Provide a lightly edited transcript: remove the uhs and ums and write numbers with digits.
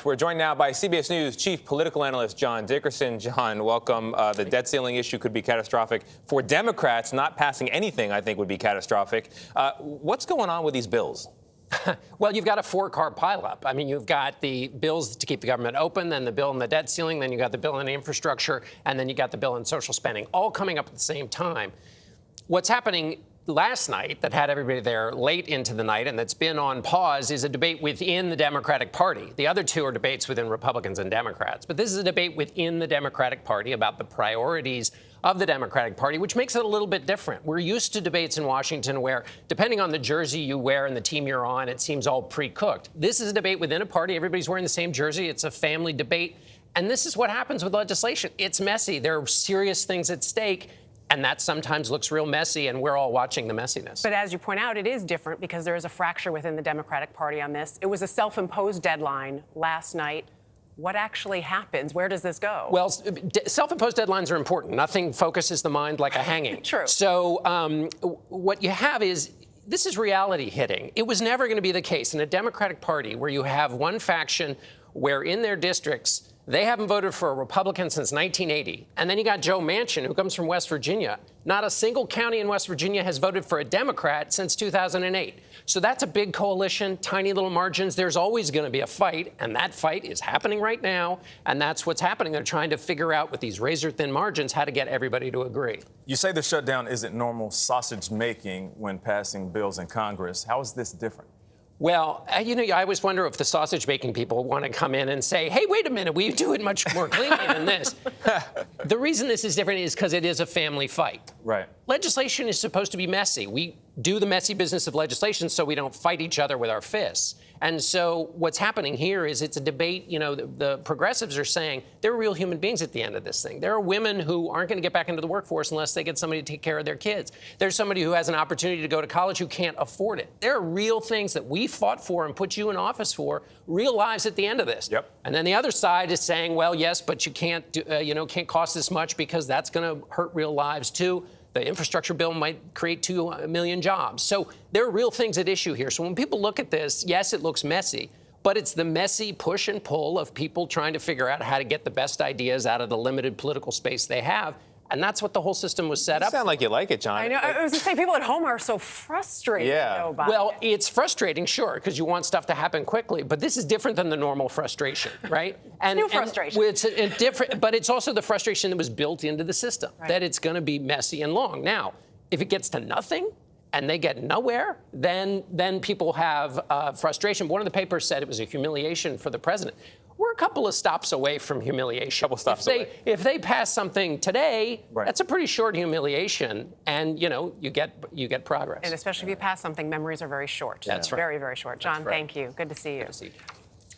We're joined now by CBS News chief political analyst John Dickerson. John, welcome. The debt ceiling issue could be catastrophic for Democrats. Not passing anything, I think, would be catastrophic. What's going on with these bills? Well, you've got a four-car pileup. I mean, you've got the bills to keep the government open, then the bill on the debt ceiling, then you got the bill on infrastructure, and then you got the bill on social spending, all coming up at the same time. What's happening last night that had everybody there late into the night and that's been on pause is a debate within the Democratic Party. The other two are debates within Republicans and Democrats. But this is a debate within the Democratic Party about the priorities of the Democratic Party, which makes it a little bit different. We're used to debates in Washington where, depending on the jersey you wear and the team you're on, it seems all pre-cooked. This is a debate within a party. Everybody's wearing the same jersey. It's a family debate. And this is what happens with legislation. It's messy. There are serious things at stake. And that sometimes looks real messy, and we're all watching the messiness. But as you point out, it is different because there is a fracture within the Democratic Party on this. It was a self-imposed deadline last night. What actually happens? Where does this go? Well, self-imposed deadlines are important. Nothing focuses the mind like a hanging. True. So what you have is, this is reality hitting. It was never going to be the case in a Democratic Party where you have one faction where in their districts they haven't voted for a Republican since 1980. And then you got Joe Manchin, who comes from West Virginia. Not a single county in West Virginia has voted for a Democrat since 2008. So that's a big coalition, tiny little margins. There's always going to be a fight, and that fight is happening right now. And that's what's happening. They're trying to figure out with these razor-thin margins how to get everybody to agree. You say the shutdown isn't normal sausage making when passing bills in Congress. How is this different? Well, I always wonder if the sausage-making people want to come in and say, hey, wait a minute, we do it much more cleanly than this. The reason this is different is because it is a family fight. Right. Legislation is supposed to be messy. We do the messy business of legislation so we don't fight each other with our fists. And so what's happening here is it's a debate. The progressives are saying there are real human beings at the end of this thing. There are women who aren't going to get back into the workforce unless they get somebody to take care of their kids. There's somebody who has an opportunity to go to college who can't afford it. There are real things that we fought for and put you in office for, real lives at the end of this. Yep. And then the other side is saying, well, yes, but you can't cost this much because that's going to hurt real lives too. The infrastructure bill might create 2 million jobs. So there are real things at issue here. So when people look at this, yes, it looks messy, but it's the messy push and pull of people trying to figure out how to get the best ideas out of the limited political space they have. And that's what the whole system was set up. You sound like you like it, John. I know. I was going to say, people at home are so frustrated. Yeah. Well, it's frustrating, sure, because you want stuff to happen quickly. But this is different than the normal frustration, right? And new frustration. It's different, but it's also the frustration that was built into the system, right, that it's going to be messy and long. Now, if it gets to nothing and they get nowhere, then people have frustration. One of the papers said it was a humiliation for the president. We're a couple of stops away from humiliation. Couple stops away. If they pass something today, right, that's a pretty short humiliation, and you get progress. And especially if you pass something, memories are very short. That's right. Very, very short. John, right. Thank you. Good to see you. Good to see you.